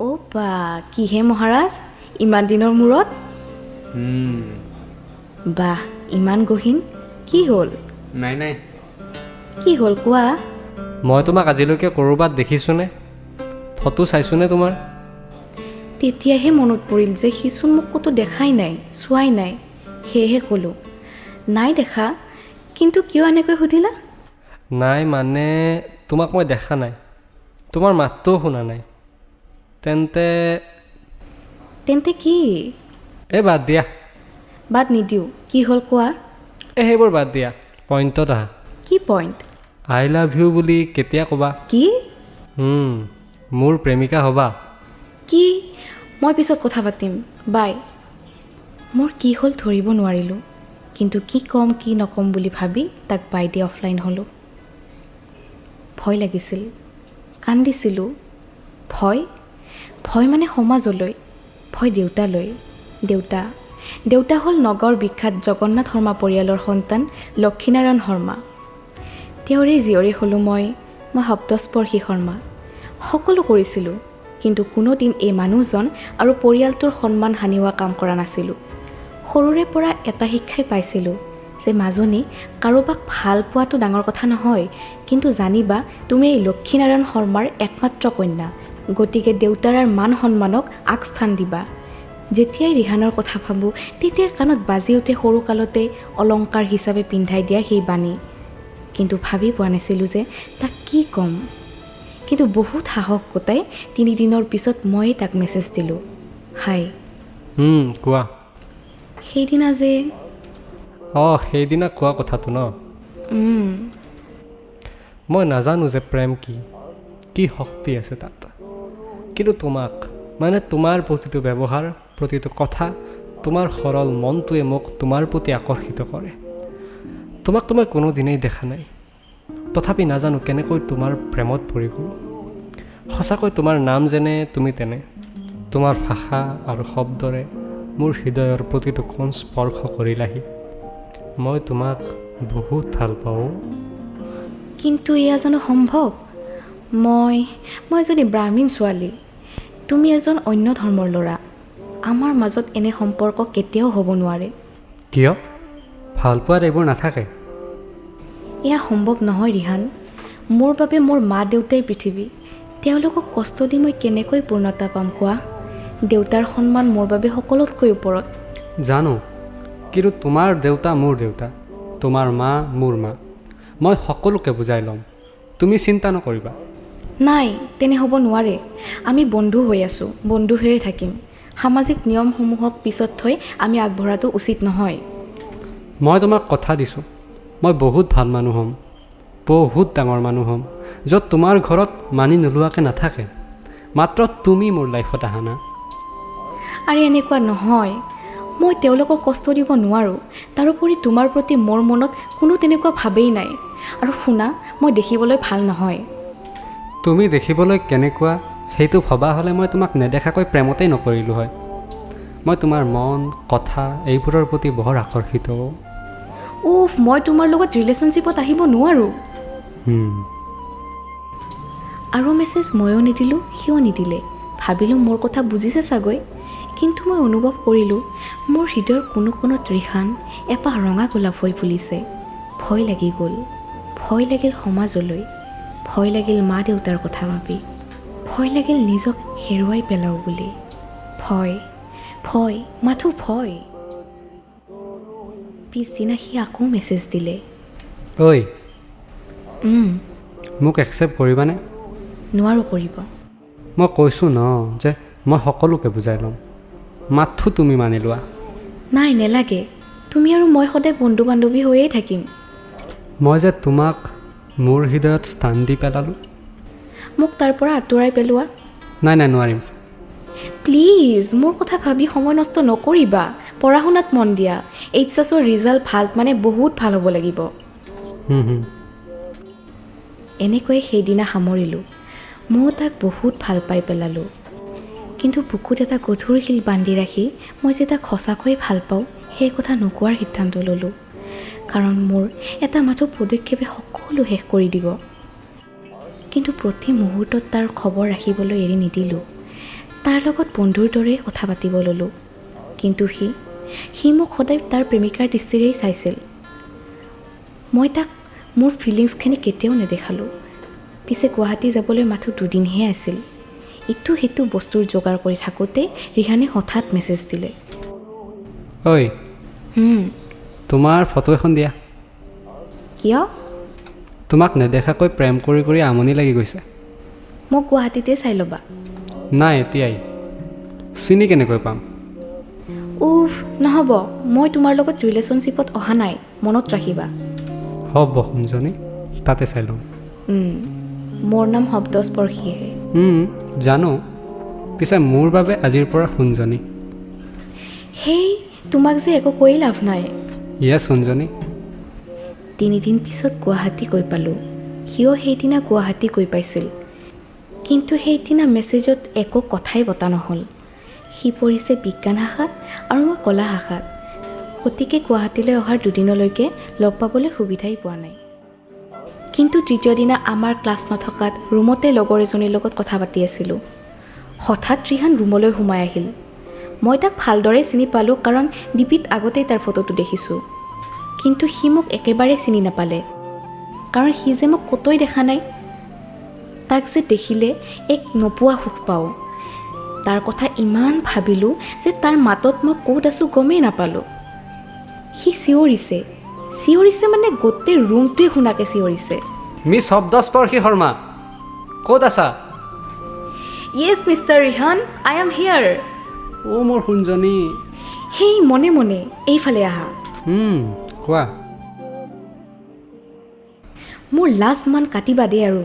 অ' বা কিহে মহাৰাজ ইমান দিনৰ মূৰত বাহ ইমান গহীন কি হ'ল নাই কি হ'ল কোৱা মই তোমাক আজিলৈকে ক'ৰবাত দেখিছোঁনে ফটো চাইছোঁনে তোমাৰ তেতিয়াহে মনত পৰিল যে সিচোন মোক ক'তো দেখাই নাই চোৱাই নাই সেয়েহে ক'লোঁ নাই দেখা কিন্তু কিয় এনেকৈ সুধিলা নাই মানে তোমাক মই দেখা নাই তোমাৰ মাতটোও শুনা নাই তেন্তে তেন্তে কি বাদ দিয়া বাদ নিদিওঁ কি হ'ল কোৱা সেইবোৰ বাদ দিয়া পইণ্টত আহা কি পইণ্ট আই লাভ ইউ বুলি কেতিয়া ক'বা কি মোৰ প্ৰেমিকা হ'বা কি মই পিছত কথা পাতিম বাই মোৰ কি হ'ল ধৰিব নোৱাৰিলোঁ কিন্তু কি ক'ম কি নক'ম বুলি ভাবি তাক বাই দি অফলাইন হ'লোঁ ভয় লাগিছিল কান্দিছিলোঁ ভয় মানে সমাজলৈ ভয় দেউতালৈ দেউতা হ'ল নগাঁৱৰ বিখ্যাত জগন্নাথ শৰ্মা পৰিয়ালৰ সন্তান লক্ষীনাৰায়ণ শৰ্মা তেওঁৰে জীয়ৰী হ'লোঁ মই শব্দস্পৰ্শী শৰ্মা সকলো কৰিছিলোঁ কিন্তু কোনোদিন এই মানুহজন আৰু পৰিয়ালটোৰ সন্মান হানিওৱা কাম কৰা নাছিলোঁ সৰুৰে পৰা এটা শিক্ষাই পাইছিলোঁ যে মাজনী কাৰোবাক ভাল পোৱাটো ডাঙৰ কথা নহয় কিন্তু জানিবা তুমি এই লক্ষীনাৰায়ণ শৰ্মাৰ একমাত্ৰ কন্যা গতিকে দেউতাৰ মান সন্মানক আগস্থান দিবা যেতিয়াই ৰিহানৰ কথা ভাবোঁ তেতিয়াই কাণত বাজি উঠে সৰুকালতে অলংকাৰ হিচাপে পিন্ধাই দিয়া সেই বাণী কিন্তু ভাবি পোৱা নাছিলোঁ যে তাক কি ক'ম কিন্তু বহুত সাহস গোটাই 3 দিনৰ পিছত মই তাক মেছেজ দিলোঁ হাই কোৱা সেইদিনা যে সেইদিনা কোৱা কথাটো ন মই নাজানো যে প্ৰেম কি শক্তি আছে তাত কিন্তু তোমাক মানে তোমাৰ প্ৰতিটো ব্যৱহাৰ প্ৰতিটো কথা তোমাৰ সৰল মনটোৱে মোক তোমাৰ প্ৰতি আকৰ্ষিত কৰে তোমাকতো মই কোনোদিনেই দেখা নাই তথাপি নাজানো কেনেকৈ তোমাৰ প্ৰেমত পৰি গ'লোঁ সঁচাকৈ তোমাৰ নাম যেনে তুমি তেনে তোমাৰ ভাষা আৰু শব্দৰে মোৰ হৃদয়ৰ প্ৰতিটো কোণ স্পৰ্শ কৰিলাহি মই তোমাক বহুত ভাল পাওঁ কিন্তু এয়া জানো সম্ভৱ মই এজনী ব্ৰাহ্মীণ ছোৱালী তুমি এজন অন্য ধৰ্মৰ ল'ৰা আমাৰ মাজত এনে সম্পৰ্ক কেতিয়াও হ'ব নোৱাৰে কিয় ভাল পোৱাত এইবোৰ নাথাকে এয়া সম্ভৱ নহয় ৰিহান মোৰ বাবে মোৰ মা দেউতাই পৃথিৱী তেওঁলোকক কষ্ট দি মই কেনেকৈ পূৰ্ণতা পাম কোৱা দেউতাৰ সন্মান মোৰ বাবে সকলোতকৈ ওপৰত জানো কিন্তু তোমাৰ দেউতা মোৰ দেউতা তোমাৰ মা মোৰ মা মই সকলোকে বুজাই ল'ম তুমি চিন্তা নকৰিবা নাই তেনে হ'ব নোৱাৰে আমি বন্ধু হৈ আছোঁ বন্ধু হৈয়ে থাকিম সামাজিক নিয়মসমূহক পিছত থৈ আমি আগবঢ়াটো উচিত নহয় মই তোমাক কথা দিছোঁ মই বহুত ভাল মানুহ হ'ম বহুত ডাঙৰ মানুহ হ'ম য'ত তোমাৰ ঘৰত মানি নোলোৱাকৈ নাথাকে মাত্ৰ তুমি মোৰ লাইফত আহা না আৰু এনেকুৱা নহয় মই তেওঁলোকক কষ্ট দিব নোৱাৰোঁ তাৰোপৰি তোমাৰ প্ৰতি মোৰ মনত কোনো তেনেকুৱা ভাৱেই নাই আৰু শুনা মই দেখিবলৈ ভাল নহয় তুমি দেখিবলৈ কেনেকুৱা সেইটো ভবা হ'লে মই তোমাক নেদেখাকৈ প্ৰেমতেই নকৰিলোঁ হয় মই তোমাৰ মন কথা এইবোৰৰ প্ৰতি বৰ আকৰ্ষিত মই তোমাৰ লগত ৰিলেশ্যনশ্বিপত আহিব নোৱাৰোঁ আৰু মেছেজ ময়ো নিদিলোঁ সিও নিদিলে ভাবিলোঁ মোৰ কথা বুজিছে চাগৈ কিন্তু মই অনুভৱ কৰিলোঁ মোৰ হৃদয়ৰ কোনো কোণত ৰিহান এপাহ ৰঙা গোলাপ হৈ ফুলিছে ভয় লাগি গ'ল ভয় লাগিল সমাজলৈ ভয় লাগিল মা দেউতাৰ কথা ভাবি ভয় লাগিল নিজক হেৰুৱাই পেলাওঁ বুলি ভয় মাথো ভয় পিছদিনা সি আকৌ মেছেজ দিলে ঐ মোক একচেপ্ট কৰিবানে নোৱাৰোঁ কৰিব মই কৈছোঁ ন যে মই সকলোকে বুজাই ল'ম মাথো তুমি মানি লোৱা নাই নেলাগে তুমি আৰু মই সদায় বন্ধু বান্ধৱী হৈয়ে থাকিম মই যে তোমাক মোৰ হৃদয়ত স্থান দি পেলালোঁ মোক তাৰ পৰা আঁতৰাই পেলোৱা নাই নোৱাৰিম প্লিজ মোৰ কথা ভাবি সময় নষ্ট নকৰিবা পঢ়া শুনাত মন দিয়া এইচএছৰ ৰিজাল্ট ভাল মানে বহুত ভাল হ'ব লাগিব এনেকৈয়ে সেইদিনা সামৰিলোঁ ময়ো তাক বহুত ভাল পাই পেলালোঁ কিন্তু বুকুত এটা গধুৰ শিল বান্ধি ৰাখি মই যে তাক সঁচাকৈয়ে ভাল পাওঁ সেই কথা নোকোৱাৰ সিদ্ধান্ত ল'লোঁ কাৰণ মোৰ এটা মাথো পদক্ষেপে সকলো শেষ কৰি দিব কিন্তু প্ৰতি মুহূৰ্তত তাৰ খবৰ ৰাখিবলৈ এৰি নিদিলোঁ তাৰ লগত বন্ধুৰ দৰেই কথা পাতিব ল'লোঁ। কিন্তু সি মোক সদায় তাৰ প্ৰেমিকাৰ দৃষ্টিৰেই চাইছিল। মই তাক মোৰ ফিলিংছখিনি কেতিয়াও নেদেখালোঁ। পিছে গুৱাহাটী যাবলৈ মাথো 2 দিনহে আছিল। ইটো সিটো বস্তুৰ যোগাৰ কৰি থাকোঁতে ৰিহানে হঠাৎ মেছেজ দিলে। ঐ তোমাৰ ফটো এখন দিয়া। কিয়? তোমাক নেদেখাকৈ প্ৰেম কৰি কৰি আমনি লাগি গৈছে। মোক গুৱাহাটীতে চাই ল'বা। নাই এতিয়াই। চিনি কেনেকৈ পাম? উফ নহ'ব, মই তোমাৰ লগত ৰিলেশ্যনশ্বিপত অহা নাই, মনত ৰাখিবা। হ'ব সোণজনী, তাতে চাই ল'ম। মোৰ নাম শব্দস্পৰ্শীহে। জানো, পিছে মোৰ বাবে আজিৰ পৰা সোণজনী। সেই তোমাক যে একো কৈ লাভ নাই। ইয়েছ সোণজনী। 3 দিন পিছত গুৱাহাটী গৈ পালোঁ। সিও সেইদিনা গুৱাহাটী গৈ পাইছিল। কিন্তু সেইদিনা মেছেজত একো কথাই পতা নহ'ল। সি পঢ়িছে বিজ্ঞান শাখাত আৰু মই কলা শাখাত। গতিকে গুৱাহাটীলৈ অহাৰ 2 দিনলৈকে লগ পাবলৈ সুবিধাই পোৱা নাই। কিন্তু 3য় দিনা আমাৰ ক্লাছ নথকাত ৰুমতে লগৰ এজনীৰ লগত কথা পাতি আছিলোঁ। হঠাৎ ৰিহান ৰুমলৈ সোমাই আহিল। মই তাক ভালদৰে চিনি পালোঁ কাৰণ ডিপিত আগতেই তাৰ ফটোটো দেখিছোঁ। কিন্তু সি মোক একেবাৰে চিনি নাপালে, কাৰণ সি যে মোক ক'তোই দেখা নাই। তাক যে দেখিলে এক নোপোৱা সুখ পাওঁ। তাৰ কথা ইমান ভাবিলোঁ যে তাৰ মাতত মই ক'ত আছোঁ গমেই নাপালোঁ। সি চিঞৰিছে মানে গোটেই ৰুমটোৱে শুনাকে চিঞৰিছে। মিছ শব্দস্পৰ্শী শৰ্মা, ক'ত আছা? য়েছ মিষ্টাৰ ৰিহান, আই এম হিয়াৰ। অ' মোৰ সোণজনী। সেই মনে মনে এইফালে আহা। কোৱা। মোৰ লাজ মান কাটিবা দেই আৰু।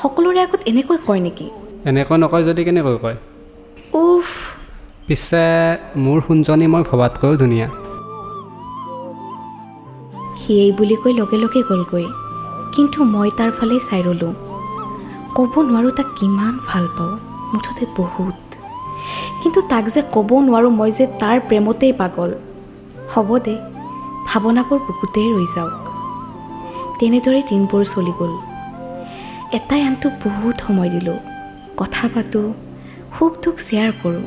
সকলোৰে আগত এনেকৈ কয় নেকি? এনেকৈ নকয় যদি কেনেকৈ কয়? উফ। পিছে মোৰ সোণজনী মই ভবাতকৈও ধুনীয়া। সি এই বুলি কৈ লগে লগে গ'লগৈ। কিন্তু মই তাৰ ফালে চাই ৰ'লোঁ। ক'ব নোৱাৰোঁ তাক কিমান ভাল পাওঁ, মুঠতে বহুত। কিন্তু তাক যে ক'ব নোৱাৰোঁ মই যে তাৰ প্ৰেমতেই পাগল। হ'ব দে, ভাৱনাবোৰ বুকুতেই ৰৈ যাওক। তেনেদৰে দিনবোৰ চলি গ'ল। এটাই আনটোক বহুত সময় দিলোঁ। কথা পাতোঁ, সুখ দুখ শ্বেয়াৰ কৰোঁ।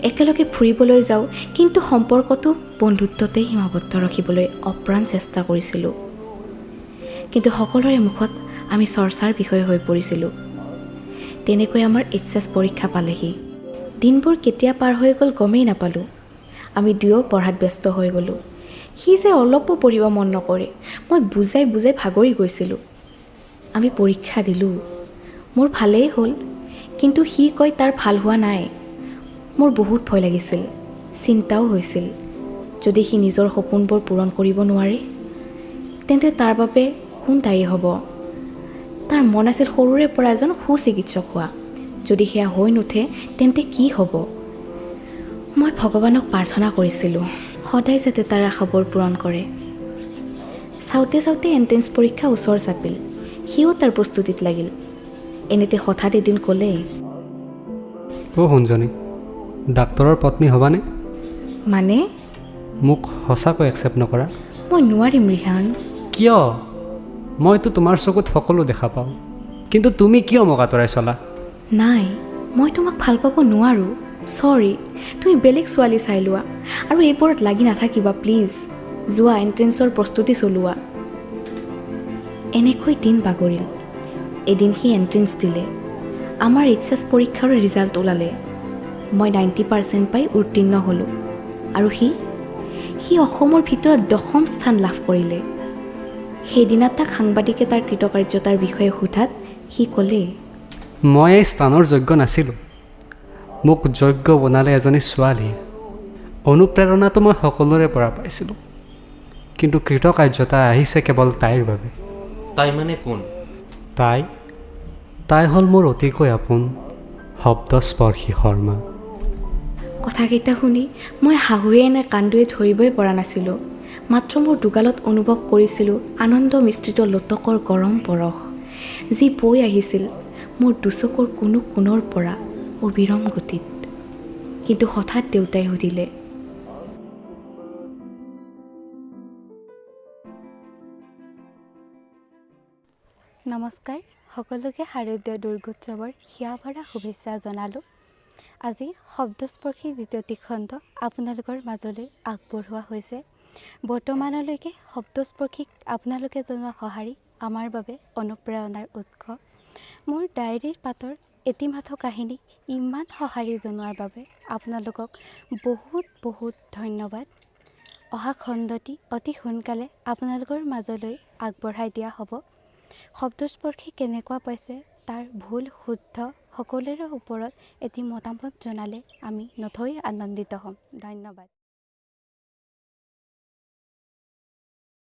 একেলগে ফুৰিবলৈ যাওঁ, কিন্তু সম্পৰ্কটো বন্ধুত্বতেই সীমাবদ্ধ ৰাখিবলৈ অপ্ৰাণ চেষ্টা কৰিছিলোঁ। কিন্তু সকলোৰে মুখত আমি চৰ্চাৰ বিষয় হৈ পৰিছিলোঁ। তেনেকৈ আমাৰ HS পৰীক্ষা পালেহি। দিনবোৰ কেতিয়া পাৰ হৈ গ'ল গমেই নাপালোঁ। আমি দুয়ো পঢ়াত ব্যস্ত হৈ গ'লোঁ। সি যে অলপো পঢ়িব মন নকৰে, মই বুজাই ভাগৰি গৈছিলোঁ। আমি পৰীক্ষা দিলোঁ। মোৰ ভালেই হ'ল, কিন্তু সি কয় তাৰ ভাল হোৱা নাই। মোৰ বহুত ভয় লাগিছিল, চিন্তাও হৈছিল। যদি সি নিজৰ সপোনবোৰ পূৰণ কৰিব নোৱাৰে, তেন্তে তাৰ বাবে কোন দায়ী হ'ব? তাৰ মন আছিল সৰুৰে পৰা এজন সুচিকিৎসক হোৱা। যদি সেয়া হৈ নুঠে, তেন্তে কি হ'ব? মই ভগৱানক প্ৰাৰ্থনা কৰিছিলোঁ, সদায় যাতে তাৰ আশাবোৰ পূৰণ কৰে। চাওঁতে এণ্ট্ৰেন্স পৰীক্ষা ওচৰ চাপিল। সিও তাৰ প্ৰস্তুতিত লাগিল। এনেতে হঠাৎ এদিন ক'লে, অ' সোণজনী, ডাক্তৰৰ পত্নী হ'বানে? মানে? মোক সঁচাকৈ একচেপ্ট নকৰা? মই নোৱাৰিম ৰিহান। কিয়? মইতো তোমাৰ চকুত সকলো দেখা পাওঁ, কিন্তু তুমি কিয় মোক আঁতৰাই চলা? নাই, মই তোমাক ভাল পাব নোৱাৰোঁ। চৰি, তুমি বেলেগ ছোৱালী চাই লোৱা আৰু এইবোৰত লাগি নাথাকিবা প্লিজ। যোৱা এণ্ট্ৰেন্সৰ প্ৰস্তুতি চলোৱা। এনেকৈ দিন বাগৰিল। এদিন সি এণ্ট্ৰেন্স দিলে। আমাৰ HS পৰীক্ষাৰ ৰিজাল্ট ওলালে। মই 90% পাই উত্তীৰ্ণ হ'লোঁ। আৰু সি অসমৰ ভিতৰত 10ম স্থান লাভ কৰিলে। সেইদিনা তাক সাংবাদিকে তাৰ কৃতকাৰ্যতাৰ বিষয়ে সোধাত সি ক'লে, মই এই স্থানৰ যোগ্য নাছিলোঁ। মোক যোগ্য বনালে এজনী ছোৱালীয়ে। অনুপ্ৰেৰণাটো মই সকলোৰে পৰা পাইছিলোঁ, কিন্তু কৃতকাৰ্যতা আহিছে কেৱল তাইৰ বাবে। তাই মানে কোন? তাই হ'ল মোৰ অতিকৈ আপোন শব্দস্পৰ্শী শৰ্মা। কথাকেইটা শুনি মই হাঁহুৱে নে কান্দোৱে ধৰিবই পৰা নাছিলোঁ। মাত্ৰ মোৰ দুগালত অনুভৱ কৰিছিলোঁ আনন্দ মিশ্ৰিত লোতকৰ গৰম পৰশ, যি বৈ আহিছিল মোৰ দুচকুৰ কোনো কোণৰ পৰা অবিৰম গতিত। কিন্তু হঠাৎ দেউতাই সুধিলে, নমস্কাৰ, সকলোকে শাৰদীয় দুৰ্গোৎসৱৰ হিয়া ভৰা শুভেচ্ছা জনালোঁ। আজি শব্দস্পৰ্শী দ্বিতীয়টি খণ্ড আপোনালোকৰ মাজলৈ আগবঢ়োৱা হৈছে। বৰ্তমানলৈকে শব্দস্পৰ্শীক আপোনালোকে জনোৱা সঁহাৰি আমাৰ বাবে অনুপ্ৰেৰণাৰ উৎস। মোৰ ডায়েৰীৰ পাতৰ এটিমাথো কাহিনীক ইমান সঁহাৰি জনোৱাৰ বাবে আপোনালোকক বহুত বহুত ধন্যবাদ। অহা খণ্ডটি অতি সোনকালে আপোনালোকৰ মাজলৈ আগবঢ়াই দিয়া হ'ব। শব্দস্পৰ্শী কেনেকুৱা পাইছে তাৰ ভুল শুদ্ধ সকলোৰে ওপৰত এটি মতামত জনালে আমি নথৈ আনন্দিত হ'ম। ধন্যবাদ।